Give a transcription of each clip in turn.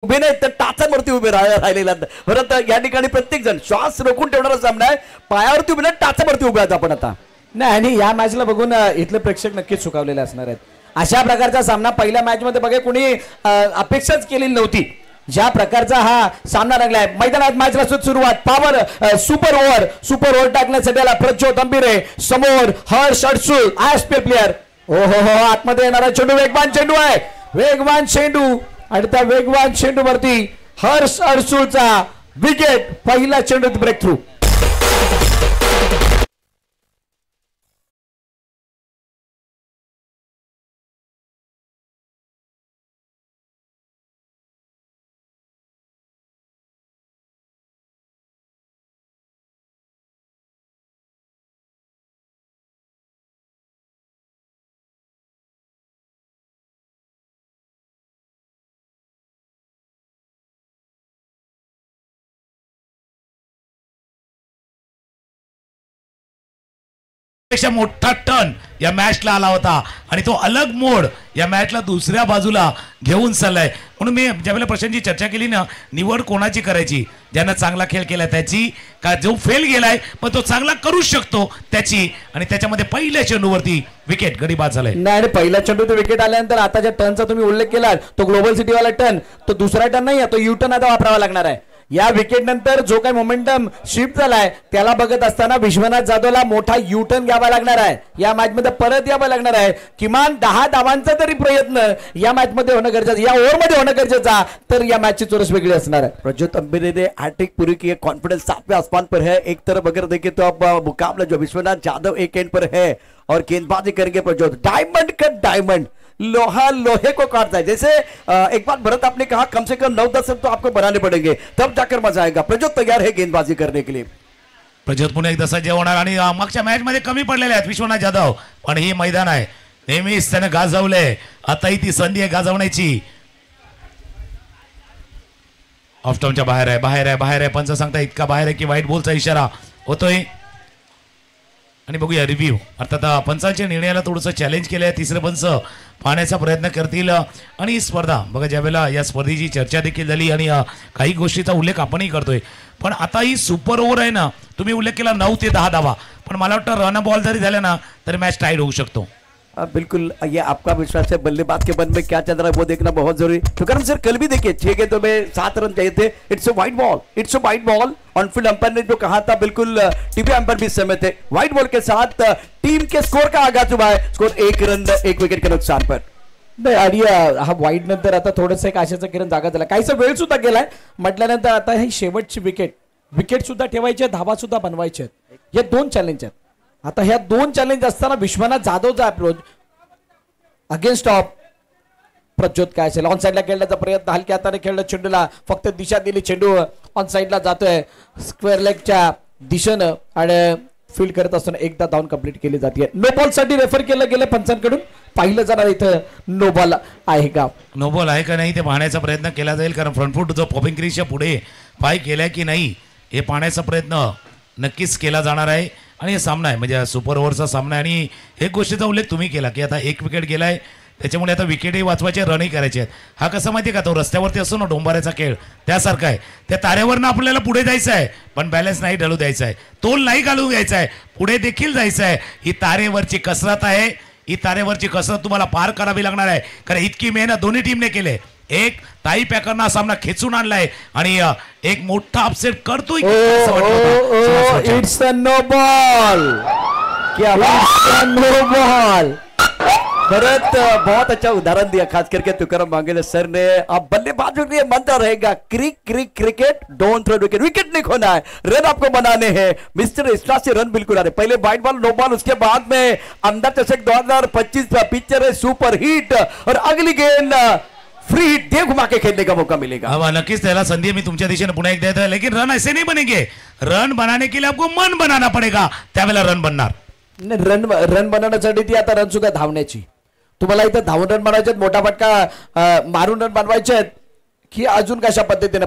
उभे नाही तर टाचांवरती उभे राहिलेला परत या ठिकाणी प्रत्येक जण श्वास रोखून ठेवणारा सामना आहे. पायावरती उभे नाही टाचावरती उभे आहेत आपण आता. नाही आणि या मॅचला बघून इथले प्रेक्षक नक्कीच सुखावलेले असणार आहेत. अशा प्रकारचा सामना पहिल्या मॅच मध्ये बघा कोणी अपेक्षाच केलेली नव्हती. ज्या प्रकारचा हा सामना रंगलाय मैदानात मॅचला सुरुवात पॉवर सुपर ओव्हर टाकण्यासाठी आला प्रज्योत अंबिरे समोर हर्ष अडसूळ आयएसपी प्लेयर. हो आतमध्ये येणारा चेंडू वेगवान चेंडू आणि त्या वेगवान चेंडू वरती हर्ष अडसूळचा विकेट. पहिला चेंडूत ब्रेक थ्रू. पेक्षा मोठा टर्न या मॅचला आला होता आणि तो अलग मोड या मॅचला दुसऱ्या बाजूला घेऊन चाललाय. म्हणून मी ज्यावेळेला प्रशांतची चर्चा केली ना निवड कोणाची करायची, ज्यानं चांगला खेळ केलाय त्याची का जो फेल गेलाय पण तो चांगला करू शकतो त्याची. आणि त्याच्यामध्ये पहिल्या चेंडूवरती विकेट गडी बाद झालाय. नाही पहिल्या चेंडूत विकेट आल्यानंतर आता ज्या टर्नचा तुम्ही उल्लेख केला तो ग्लोबल सिटी वाला टर्न तो दुसरा टर्न नाही तो यू टर्न आता वापरावा लागणार आहे. या विकेट नंतर जो काही मोमेंटम शिफ्ट झालाय त्याला बघत असताना विश्वनाथ जाधवला मोठा यू टर्न घ्यावा लागणार आहे. या मॅच मध्ये परत यावं लागणार आहे. किमान 10 धावांचा तरी प्रयत्न या मॅच मध्ये होणं गरजेचं, या ओव्हर मध्ये होणं गरजेचं, तर या मॅचची चोरस वेगळी असणार है. प्रज्योत अंबिरे ने हैट्रिक पूरी की है. कॉन्फिडेंस 7वें आसमान पर है. एक तरफ अगर देखें तो अब मुकाबला जो विश्वनाथ जाधव एक एंड पर है और गेंदबाजी करेंगे प्रज्योत. डायमंड का डायमंड लोहा लोहे को काटता है. जैसे एक बात भरत आपने कहा कम से कम 9-10 रन तो आपको बनाने पड़ेंगे तब जाकर मजा आएगा. प्रज्योत तैयार है गेंदबाजी करने के लिए. प्रज्योत पुन्हा एकदा सज्ज होणार आणि मागच्या मॅच मध्ये कमी पडलेले आहेत विश्वनाथ जाधव पण ही मैदान आहे नेहमीच त्याने गाजवले. आताही ती संधी आहे गाजवण्याची. ऑफ स्टंपच्या बाहेर आहे पंच सांगता इतका बाहेर आहे की व्हाईट बॉलचा इशारा होतोय. आणि बघूया रिव्ह्यू अर्थात पंचांच्या निर्णयाला थोडंसं चॅलेंज केलं आहे. तिसरे पंच पाहण्याचा प्रयत्न करतील. आणि ही स्पर्धा बघा ज्यावेळेला या स्पर्धेची चर्चा देखील झाली आणि काही गोष्टीचा उल्लेख आपणही करतोय पण आता ही सुपर ओव्हर आहे ना. तुम्ही उल्लेख केला 9 ते 10 धावा पण मला वाटतं रन बॉल जरी झाले ना तरी मॅच टाईड होऊ शकतो. बिल्कुल ये आपका विश्वास है. बल्लेबाज के मन में क्या चल रहा है वो देखना बहुत जरूरी. तुकाराम सर कल भी देखिए 6 गेंदों में 7 रन चाहिए थे. It's a wide ball. On field umpire ने जो कहा था बिल्कुल टीवी अंपायर भी सहमत थे. वाइड बॉल के साथ टीम के स्कोर का आगाज हुआ है. स्कोर 1 रन 1 विकेट के नुकसान पर. नाही आणि हा वाईड नंतर आता थोडंसं एक आशेचा किरण जागा झाला. काहीसा वेळ सुद्धा गेलाय म्हटल्यानंतर आता ही शेवटची विकेट सुद्धा ठेवायची, धावा सुद्धा बनवायचे आहेत. या 2 चॅलेंज आहेत. आता ह्या 2 चॅलेंज असताना विश्वनाथ जाधवचा अप्रोच अगेन्स्ट ऑफ प्रज्योत काय असेल. ऑन साईडला खेळण्याचा प्रयत्न हलक्या हाताने खेळलं चेंडूला फक्त दिशा दिली. चेंडू ऑन साईडला जातोय स्क्वेअर लेगच्या दिशेनं आणि फील्ड करत असताना एकदा धावून कंप्लीट केली जाते. नो बॉल साठी रेफर केलं गेलं पंचांकडून. पाहिलं जाणार इथं नो बॉल आहे का, नो बॉल आहे का नाही ते पाहण्याचा प्रयत्न केला जाईल. कारण फ्रंट फूट जो पॉपिंग क्रीजच्या पुढे पाय केलाय की नाही हे पाहण्याचा प्रयत्न नक्कीच केला जाणार आहे. आणि हे सामना आहे म्हणजे सुपर ओव्हरचा सामना आहे. आणि एक गोष्टीचा उल्लेख तुम्ही केला की आता 1 विकेट गेलाय त्याच्यामुळे आता विकेटही वाचवायचे रनही करायचे आहेत. हा कसा माहिती आहे का तो रस्त्यावरती असतो ना डोंबाऱ्याचा खेळ त्यासारखा आहे. त्या ताऱ्यावरनं आपल्याला पुढे जायचं आहे पण बॅलन्स नाही ढळू द्यायचा आहे, तोल नाही घालून द्यायचा आहे, पुढे देखील जायचं आहे. ही तारेवरची कसरत आहे. ही तारेवरची कसरत तुम्हाला पार करावी लागणार आहे कारण इतकी मेहनत दोन्ही टीमने केले. एक ताई पॅकरना सामना खेचून आणलाय आणि एक मोठा अपसेट करतोय. It's a no ball. क्या नो बॉल. भरत बहुत अच्छा उदाहरण दिया खास करके तुकाराम मांगेले सर ने. अब बल्लेबाजों के लिए मंत्र रहेगा cricket don't throw wicket. Wicket नहीं खोना है, रन आपको बनाने हैं. मिस्टर इस्ट्रा से रन बिल्कुल आ रहे. पहले वाइड बॉल नो बॉल उसके बाद में अंदर चषक 2025 पिक्चर है सुपर हिट और अगली गेंद फ्री हिट दे घुमा के खेलने का मौका मिलेगा. हाँ नक्कीच त्याला संधी मी तुमच्या दिशेने पुन्हा एक देता है. लेकिन रन ऐसे नहीं बनेंगे. रन बनाने के लिए आपको मन बनाना पड़ेगा त्यावेळेला रन बनणार. रन बनवण्यासाठी ती आता रन सुद्धा धावण्याची. तुम्हाला इथं धावून रन बनवायचे मोठा फटका मारून रन बनवायचे आहेत की अजून कशा पद्धतीने.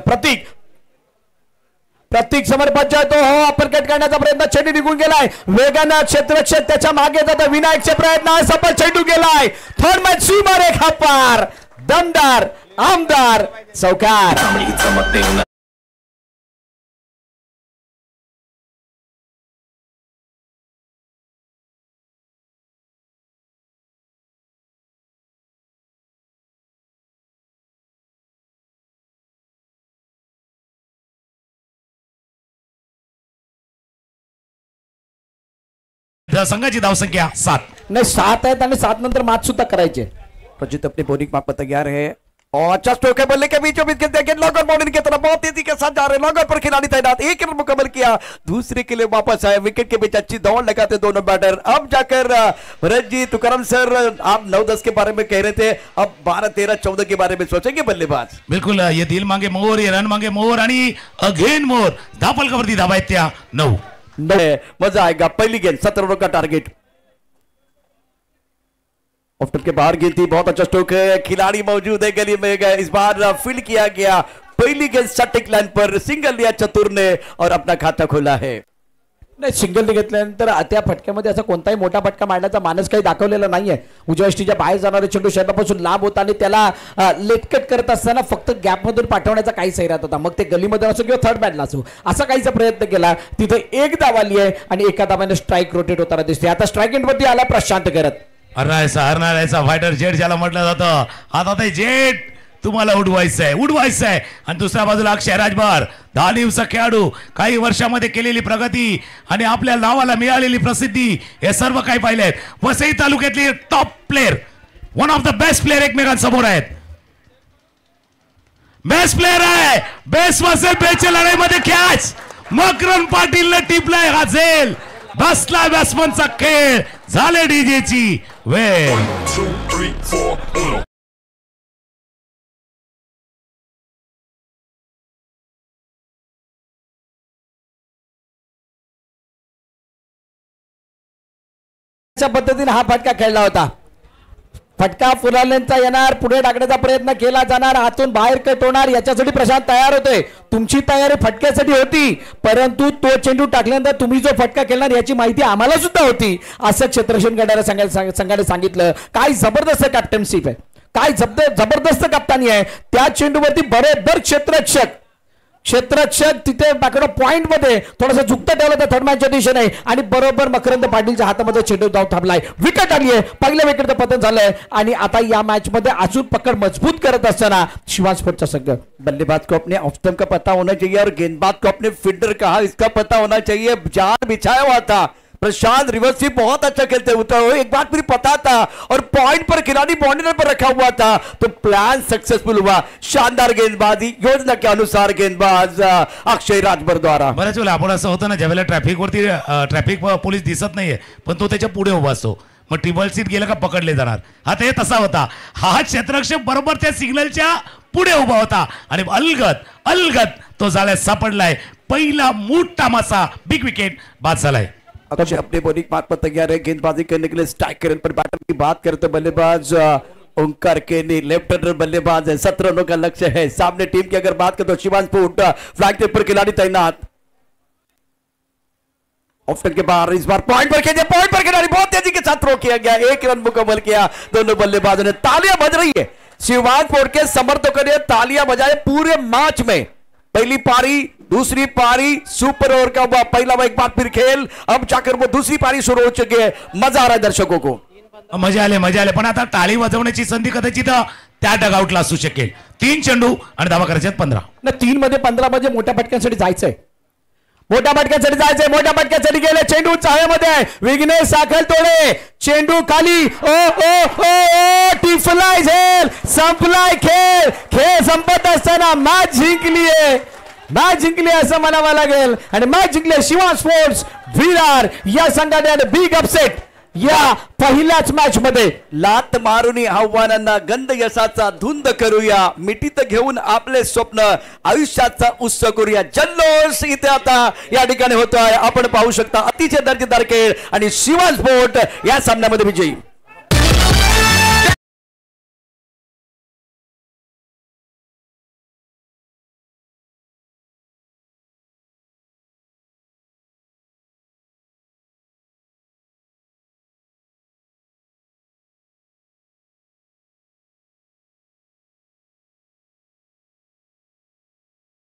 प्रतीक समर्पणच्या तो हो अपरकट करण्याचा प्रयत्न. चेंडू निघून गेलाय वेगानं क्षेत्ररक्षक त्याच्या मागे जातो. विनायकचे प्रयत्न सफल चेंडू गेलाय. थर्ड मॅच सीमा रेखा पार दमदार आमदार चौकार. संघाची धावसंख्या 7. नाही 7 आहेत आणि 7 नंतर मात सुद्धा करायचे. प्रजित अपनी बॉलिंग माप पर तैयार है और जस्ट ओके बल्ले के बीचों बीच खेलते हैं लॉगर बॉलिंग की तरफ बहुत तेजी के साथ जा रहे हैं. लॉगर पर खिलाड़ी तैनात, एक रन मुकम्मल किया, दूसरे के लिए वापस आए. विकेट के बीच अच्छी दौड़ लगाते दोनों बैटर. अब जाकर भरत जी, तुकाराम सर, आप 9-10 के बारे में कह रहे थे, अब 12-13-14 के बारे में सोचेंगे बल्लेबाज. बिल्कुल, ये दिल मांगे मोर, ये रन मांगे मोर आणि अगेन मोर. धापलकावरती धाबा आहेत त्या 9. मजा आएगा. पहली गेंद 17 रन का टारगेट. ऑफ्टर के बाहर गेंद थी, बहुत अच्छा स्ट्रोक है, खिलाड़ी मौजूद है गली में. गए इस बार फील्ड किया गया. पहली गेंद सटिक लाइन पर सिंगल लिया चतुर ने और अपना खाता खोला है. नाही सिंगल घेतल्यानंतर त्या फटक्यामध्ये असा कोणताही मोठा फटका मारण्याचा मानस काही दाखवलेला नाहीये. उजव्या यष्टीच्या बाहेर जाणारे चेंडू शरीरापासून लांब होता आणि त्याला लेटकट करत असताना फक्त गॅप मधून पाठवण्याचा काही सैरात होता. मग ते गलीमध्ये असो किंवा थर्ड बॅटला असो, असा काहीचा प्रयत्न केला. तिथे एक धाव आली आहे आणि एका धावाने स्ट्राईक रोटेट होताना दिसते. आता स्ट्राईक एंड वरती आला प्रशांत करत. हरणारायचा फायटर जेट ज्याला म्हटलं जातं. आता ते जेट तुम्हाला उडवायचं आहे. आणि दुसऱ्या बाजूला अक्षय राजभर, 10 दिवसा खेळाडू, काही वर्षामध्ये केलेली प्रगती आणि आपल्या नावाला मिळालेली प्रसिद्धी, हे सर्व काही पाहिलेत. वसई तालुक्यातली top player, one of the best player एकमेकांसमोर आहेत. बेस्ट प्लेअर आहे. बेस्ट वर्सेस बेस्टच्या लढाईमध्ये कॅच मकरन पाटीलने टिपलाय. हा झेल बसला बॅट्समनचा खेळ, झाले डीजेची वेळ. 1 2 3 4 1. पद्धतीने हा फटका खेळला होता. फटका फुलालेंचा येणार, पुढे टाकण्याचा प्रयत्न केला जाणार, हातून बाहेर कट होणार. याच्यासाठी प्रशांत तयार होते. तुमची तयारी फटक्यासाठी होती, परंतु तो चेंडू टाकल्यानंतर तुम्ही जो फटका खेळणार याची माहिती आम्हाला सुद्धा होती, असं क्षेत्ररक्षण करणाऱ्या संघाने सांगितलं. काय जबरदस्त कॅप्टनशिप आहे, काय जबरदस्त कप्तानी आहे. त्या चेंडूवरती बरोबर क्षेत्ररक्षक तिथे बाकडं पॉइंट मध्ये थोडासा झुकता ठेवला त्या थर्डमॅनच्या दिशेने आणि बरोबर मकरंद पाटीलच्या हातामध्ये चेंडू जाऊन थांबलाय. विकेट आली आहे, पहिल्या विकेटचं पतन झालंय आणि आता या मॅच मध्ये अजून पकड मजबूत करत असताना शिवाज स्पोर्टचा संघ. बल्लेबाज को अपने ऑफ स्टंप का पता होना चाहिए और गेंदबाज को अपने फील्डर कहा इसका पता होना चाहिए. जाल बिछाया हुआ था. प्रशांत रिवर्स भी बहुत अच्छा खेलते उतरा हुआ, एक बात मुझे पता था और पॉइंट पर खिलाड़ी बाउंड्री पर रखा हुआ था तो प्लान सक्सेसफुल हुआ. शानदार गेंदबाजी, योजना के अनुसार गेंदबाज अक्षय राजभर द्वारा. बऱ्याच वेळेला आपण असं होतं ना, ज्यावेळेला ट्रॅफिकवरती ट्रॅफिक पोलीस दिसत नाहीये पण तो त्याच्या पुढे उभा असतो, मग टिबल सीट गेलं का पकडले जाणार. आता हे तसा होता. हा क्षेत्ररक्षक बरोबर त्या सिग्नलच्या पुढे उभा होता आणि अलगद तो जाळ्यात सापडलाय. पहिला मोठा मासा, बिग विकेट बाद झालाय. अक्षय अपने बॉलिंग मार्ग पर तैयार है गेंदबाजी करने के लिए. स्ट्राइक करने पर बैटर की बात करते बल्लेबाज ओंकार केनी, लेफ्ट हैंडर बल्लेबाज है. 17 रनों का लक्ष्य है. सामने टीम की अगर बात करें तो शिवान स्पोर्ट फ्लैग पर खिलाड़ी तैनात. ऑप्शन के बाहर इस बार पॉइंट पर खिलाड़ी बहुत तेजी के साथ थ्रो किया गया. 1 रन मुकम्मल किया. दोनों बल्लेबाजों ने तालियां बज रही है. शिवान स्पोर्ट के समर्थकों ने तालियां बजाए पूरे मैच में. पहली पारी, दूसरी पारी, सुपर ओवर का हुआ पहला एक बार फिर खेल. अब जाकर वो दूसरी पारी शुरू हो चुकी है. मजा आ रहा है दर्शकों को. मजा आले पण आता टाळी वाजवण्याची संधी कदाचित त्या डगआउटला असू शकेल. 3 चेंडू आणि धावा करायचे 15. 3 मध्ये 15 म्हणजे मोठ्या फटक्यांसाठी जायचंय. मोठ्या फटक्यासाठी गेले. चेंडू चाव्यामध्ये आहे. विघ्नेश साखल तोडे, चेंडू खाली. ओ टिफलाय झेल, संपलाय खेळ संपत असताना मॅच जिंकली असं म्हणावं लागेल आणि मॅच जिंकले शिवान स्पोर्ट्स विरार या संघाने. बिग अपसेट या पहिल्याच मॅच मध्ये. लात मारून आव्हानांना गंध यशाचा धुंद करूया. मिठीत घेऊन आपले स्वप्न आयुष्याचा उत्सव करूया. जल्लोष इथे आता या ठिकाणी होतोय. आपण पाहू शकता अतिशय दर्जेदार खेळ आणि शिवान स्पोर्ट या सामन्यामध्ये विजयी.